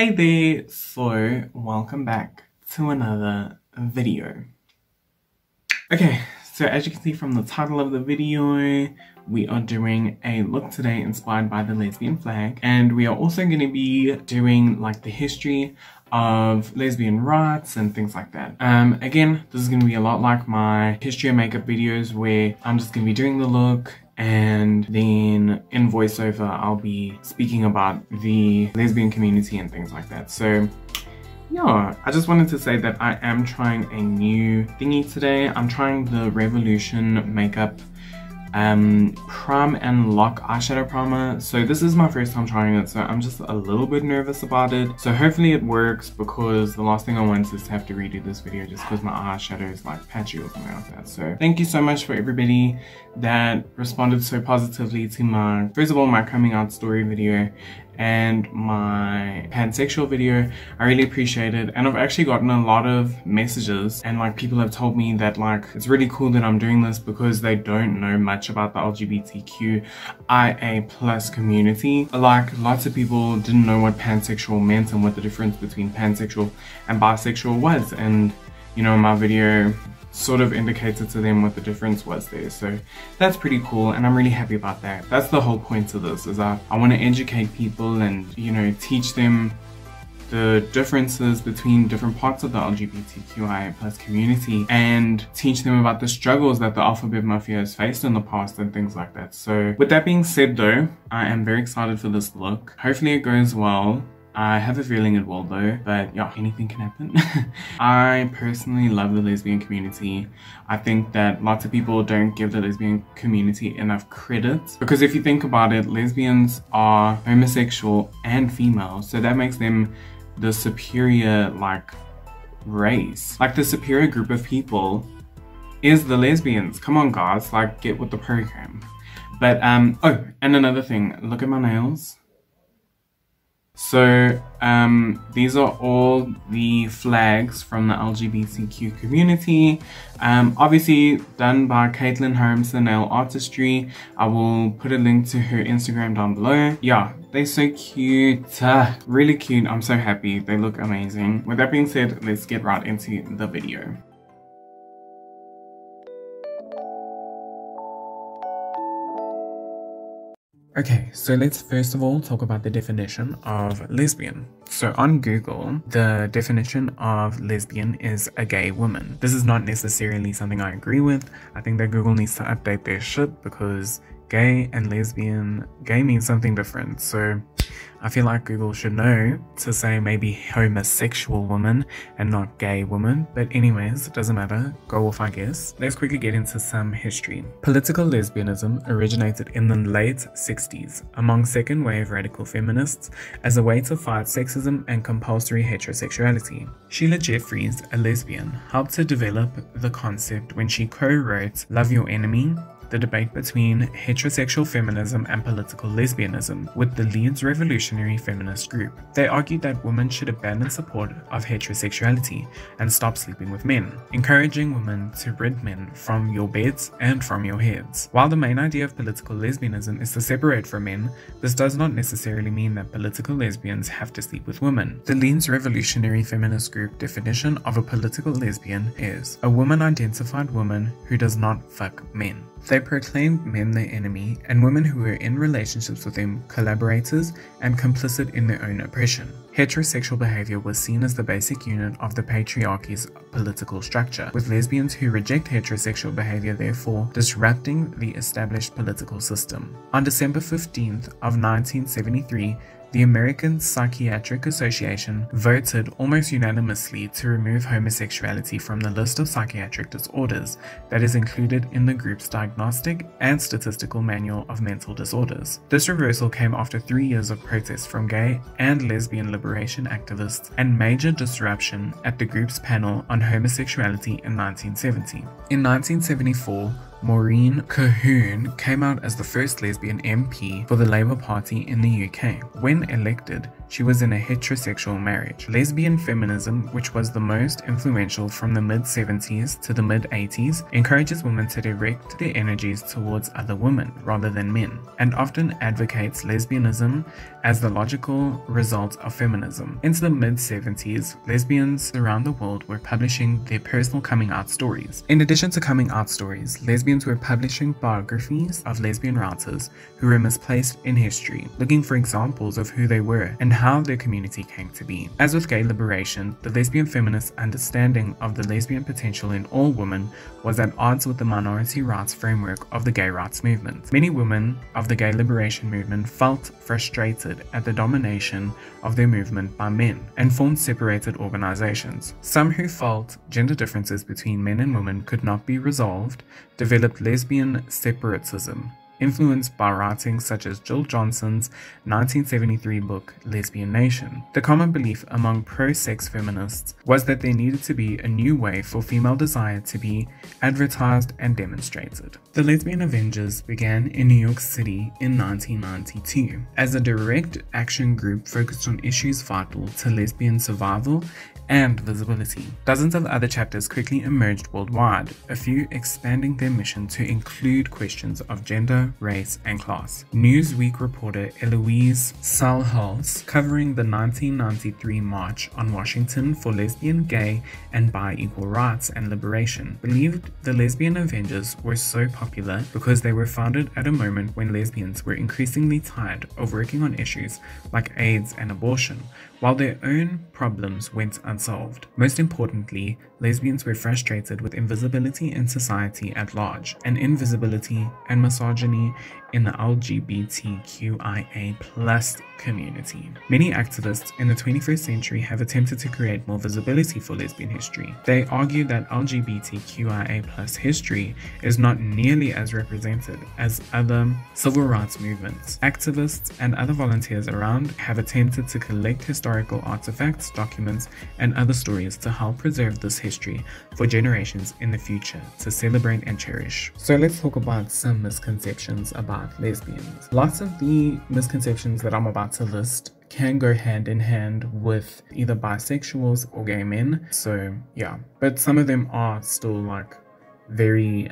Hey there, so welcome back to another video. Okay, so as you can see from the title of the video, we are doing a look today inspired by the lesbian flag, and we are also going to be doing like the history of lesbian rights and things like that. Again, this is going to be a lot like my history of makeup videos where I'm just going to be doing the look, and then in voiceover I'll be speaking about the lesbian community and things like that. So yeah, I just wanted to say that I am trying a new thingy today. I'm trying the Revolution Makeup Prime and Lock eyeshadow primer. So this is my first time trying it, so I'm just a little bit nervous about it. So hopefully it works, because the last thing I want is to have to redo this video just because my eyeshadow is like patchy or something like that. So thank you so much for everybody that responded so positively to my, first of all, my coming out story video and my pansexual video. I really appreciate it, and I've actually gotten a lot of messages, and like people have told me that like it's really cool that I'm doing this because they don't know much about the LGBTQIA+ community. Like lots of people didn't know what pansexual meant and what the difference between pansexual and bisexual was, and you know, my video sort of indicated to them what the difference was there. So that's pretty cool, and I'm really happy about that. That's the whole point of this, is I want to educate people and, you know, teach them the differences between different parts of the LGBTQIA+ community, and teach them about the struggles that the alphabet mafia has faced in the past and things like that. So with that being said though, I am very excited for this look. Hopefully it goes well. I have a feeling it will though, but yeah, anything can happen. I personally love the lesbian community. I think that lots of people don't give the lesbian community enough credit, because if you think about it, lesbians are homosexual and female, so that makes them the superior like race. Like the superior group of people is the lesbians. Come on guys, like get with the program. But oh, and another thing, look at my nails. So these are all the flags from the LGBTQ community, obviously done by Caitlin Holmes, the Nail Artistry. I will put a link to her Instagram down below. Yeah, they're so cute, really cute. I'm so happy, they look amazing. With that being said, let's get right into the video. Okay, so let's first of all talk about the definition of lesbian. So on Google, the definition of lesbian is a gay woman. This is not necessarily something I agree with. I think that Google needs to update their shit, because gay and lesbian, gay means something different. So I feel like Google should know to say maybe homosexual woman and not gay woman. But anyways, it doesn't matter. Go off, I guess. Let's quickly get into some history. Political lesbianism originated in the late 60s among second wave radical feminists as a way to fight sexism and compulsory heterosexuality. Sheila Jeffries, a lesbian, helped to develop the concept when she co-wrote Love Your Enemy: The Debate Between Heterosexual Feminism and Political Lesbianism with the Leeds Revolutionary Feminist Group. They argued that women should abandon support of heterosexuality and stop sleeping with men, encouraging women to rid men from your beds and from your heads. While the main idea of political lesbianism is to separate from men, this does not necessarily mean that political lesbians have to sleep with women. The Leeds Revolutionary Feminist Group definition of a political lesbian is a woman-identified woman who does not fuck men. They proclaimed men their enemy, and women who were in relationships with them collaborators and complicit in their own oppression. Heterosexual behavior was seen as the basic unit of the patriarchy's political structure, with lesbians who reject heterosexual behavior therefore disrupting the established political system. On December 15th of 1973, the American Psychiatric Association voted almost unanimously to remove homosexuality from the list of psychiatric disorders that is included in the group's Diagnostic and Statistical Manual of Mental Disorders. This reversal came after 3 years of protests from gay and lesbian liberation activists and major disruption at the group's panel on homosexuality in 1970. In 1974, Maureen Colquhoun came out as the first lesbian MP for the Labour Party in the UK. When elected, she was in a heterosexual marriage. Lesbian feminism, which was the most influential from the mid-70s to the mid-80s, encourages women to direct their energies towards other women rather than men, and often advocates lesbianism as the logical result of feminism. Into the mid-70s, lesbians around the world were publishing their personal coming out stories. In addition to coming out stories, lesbians were publishing biographies of lesbian writers who were misplaced in history, looking for examples of who they were and how their community came to be. As with gay liberation, the lesbian feminist understanding of the lesbian potential in all women was at odds with the minority rights framework of the gay rights movement. Many women of the gay liberation movement felt frustrated at the domination of their movement by men and formed separated organizations. Some who felt gender differences between men and women could not be resolved developed lesbian separatism, influenced by writings such as Jill Johnson's 1973 book Lesbian Nation. The common belief among pro-sex feminists was that there needed to be a new way for female desire to be advertised and demonstrated. The Lesbian Avengers began in New York City in 1992 as a direct action group focused on issues vital to lesbian survival and visibility. Dozens of other chapters quickly emerged worldwide, a few expanding their mission to include questions of gender, race, and class. Newsweek reporter Eloise Salhals, covering the 1993 March on Washington for lesbian, gay, and bi equal rights and liberation, believed the Lesbian Avengers were so popular because they were founded at a moment when lesbians were increasingly tired of working on issues like AIDS and abortion, while their own problems went unsolved. Most importantly, lesbians were frustrated with invisibility in society at large, and invisibility and misogyny in the LGBTQIA+ community. Many activists in the 21st century have attempted to create more visibility for lesbian history. They argue that LGBTQIA+ history is not nearly as represented as other civil rights movements. Activists and other volunteers around have attempted to collect historical artifacts, documents, and other stories to help preserve this history for generations in the future to celebrate and cherish. So let's talk about some misconceptions about lesbians. Lots of the misconceptions that I'm about to list can go hand in hand with either bisexuals or gay men. So yeah, but some of them are still like very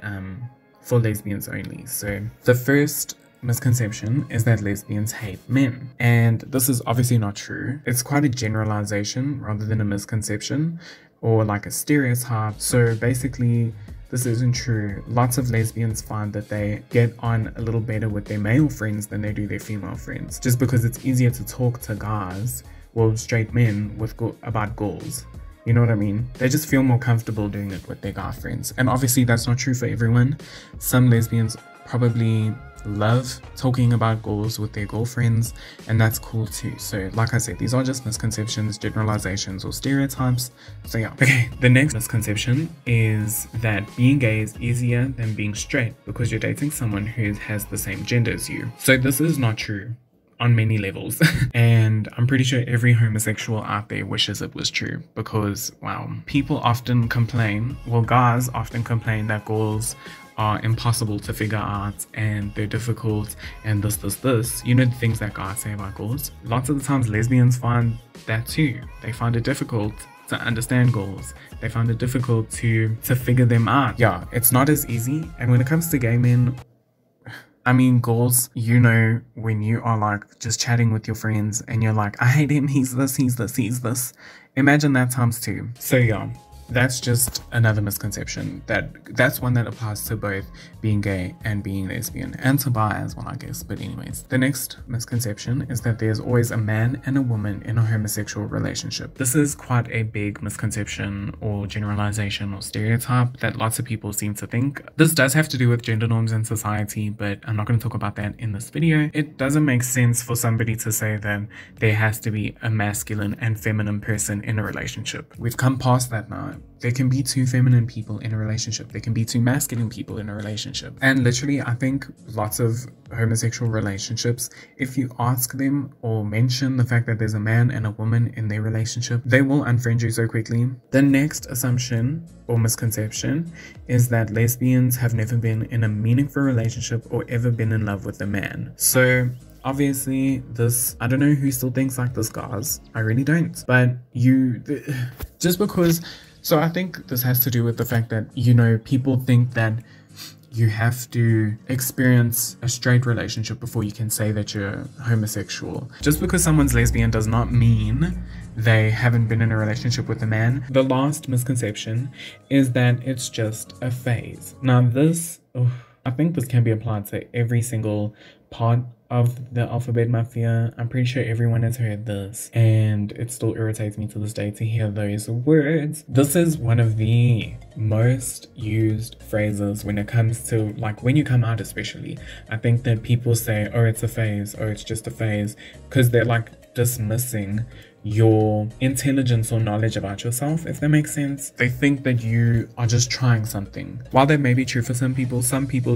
for lesbians only. So the first misconception is that lesbians hate men, and this is obviously not true. It's quite a generalization rather than a misconception or like a stereotype. So basically, this isn't true. Lots of lesbians find that they get on a little better with their male friends than they do their female friends, just because it's easier to talk to guys, well, straight men, about goals. You know what I mean? They just feel more comfortable doing it with their guy friends. And obviously that's not true for everyone. Some lesbians probably love talking about goals with their girlfriends, and that's cool too. So like I said, these are just misconceptions, generalizations, or stereotypes. So yeah. Okay, the next misconception is that being gay is easier than being straight because you're dating someone who has the same gender as you. So this is not true on many levels. And I'm pretty sure every homosexual out there wishes it was true, because wow, people often complain, well, guys often complain that goals are impossible to figure out and they're difficult and this. You know, the things that guys say about goals. Lots of the times lesbians find that too. They find it difficult to understand goals. They find it difficult to figure them out. Yeah, it's not as easy. And when it comes to gay men, I mean, goals, you know, when you are like just chatting with your friends and you're like, I hate him, he's this, he's this, he's this. Imagine that times two. So yeah, that's just another misconception. That's one that applies to both being gay and being lesbian, and to bi as well, I guess. But anyways, the next misconception is that there's always a man and a woman in a homosexual relationship. This is quite a big misconception or generalization or stereotype that lots of people seem to think. This does have to do with gender norms in society, but I'm not going to talk about that in this video. It doesn't make sense for somebody to say that there has to be a masculine and feminine person in a relationship. We've come past that now. There can be two feminine people in a relationship. There can be two masculine people in a relationship. And literally, I think lots of homosexual relationships, if you ask them or mention the fact that there's a man and a woman in their relationship, they will unfriend you so quickly. The next assumption or misconception is that lesbians have never been in a meaningful relationship or ever been in love with a man. So obviously this, I don't know who still thinks like this, guys. I really don't. But just because, so I think this has to do with the fact that, you know, people think that you have to experience a straight relationship before you can say that you're homosexual. Just because someone's lesbian does not mean they haven't been in a relationship with a man. The last misconception is that it's just a phase. Now this, I think this can be applied to every single part of the alphabet mafia. I'm pretty sure everyone has heard this, and it still irritates me to this day to hear those words. This is one of the most used phrases when it comes to, like, when you come out especially. I think that people say, oh, it's a phase, oh, it's just a phase, because they're like dismissing your intelligence or knowledge about yourself, if that makes sense. They think that you are just trying something. While that may be true for some people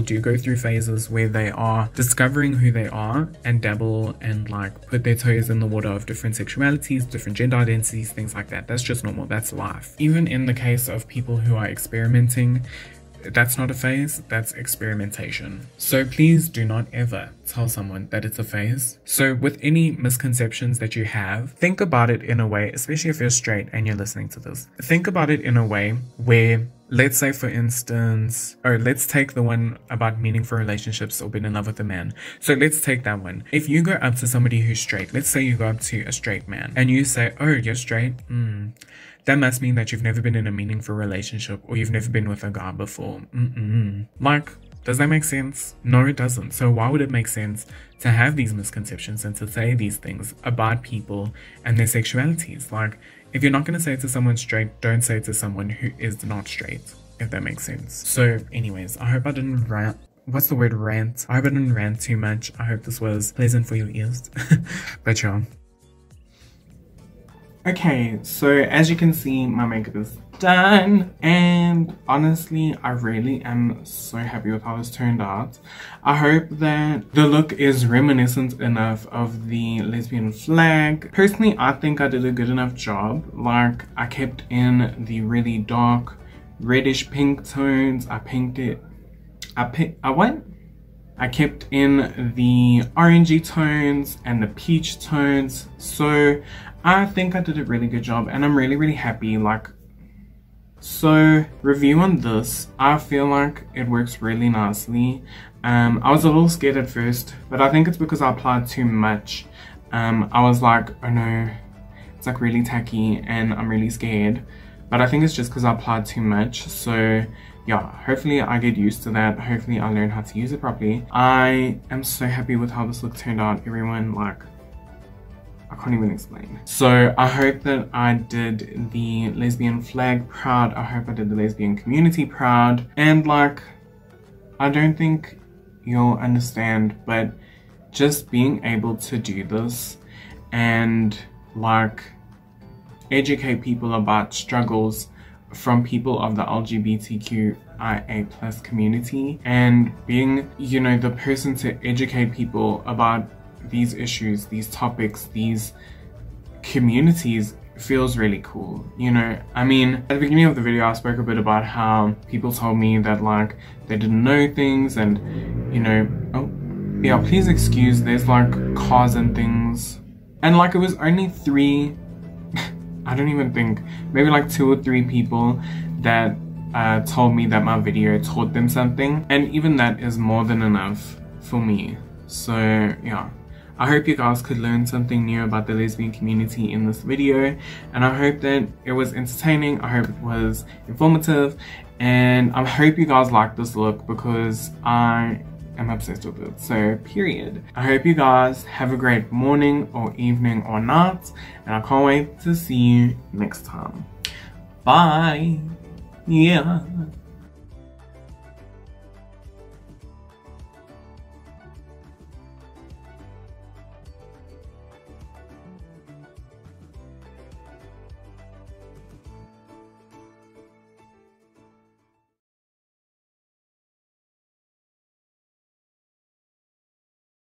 do go through phases where they are discovering who they are and dabble and like put their toes in the water of different sexualities, different gender identities, things like that. That's just normal, that's life. Even in the case of people who are experimenting, that's not a phase, that's experimentation. So please do not ever tell someone that it's a phase. So with any misconceptions that you have, think about it in a way, especially if you're straight and you're listening to this, think about it in a way where, let's say for instance, or let's take the one about meaningful relationships or being in love with a man. So let's take that one. If you go up to somebody who's straight, let's say you go up to a straight man and you say, oh, you're straight? That must mean that you've never been in a meaningful relationship or you've never been with a guy before. Like, does that make sense? No, it doesn't. So why would it make sense to have these misconceptions and to say these things about people and their sexualities? Like, if you're not going to say it to someone straight, don't say it to someone who is not straight, if that makes sense. So anyways, I hope I didn't rant. What's the word, rant? I hope I didn't rant too much. I hope this was pleasant for your ears. But yeah. Okay, so as you can see, my makeup is done, and honestly, I really am so happy with how this turned out. I hope that the look is reminiscent enough of the lesbian flag. Personally, I think I did a good enough job. Like, I kept in the really dark reddish pink tones. I kept in the orangey tones and the peach tones. So I think I did a really good job and I'm really happy. Like, so review on this, I feel like it works really nicely. I was a little scared at first, but I think it's because I applied too much. I was like, oh no, it's like really tacky and I'm really scared. But I think it's just because I applied too much. So yeah, hopefully I get used to that. Hopefully I learn how to use it properly. I am so happy with how this look turned out, everyone. Like, I can't even explain. So I hope that I did the lesbian flag proud. I hope I did the lesbian community proud. And like, I don't think you'll understand, but just being able to do this and like educate people about struggles from people of the LGBTQIA+ community and being, you know, the person to educate people about these issues, these topics, these communities feels really cool. You know, I mean, at the beginning of the video I spoke a bit about how people told me that like they didn't know things, and you know, oh yeah, please excuse, there's like cars and things, and like it was only 3 I don't even think, maybe like 2 or 3 people that told me that my video taught them something, and even that is more than enough for me. So yeah, I hope you guys could learn something new about the lesbian community in this video, and I hope that it was entertaining. I hope it was informative, and I hope you guys like this look because I am obsessed with it. So period. I hope you guys have a great morning or evening or night, and I can't wait to see you next time. Bye. Yeah.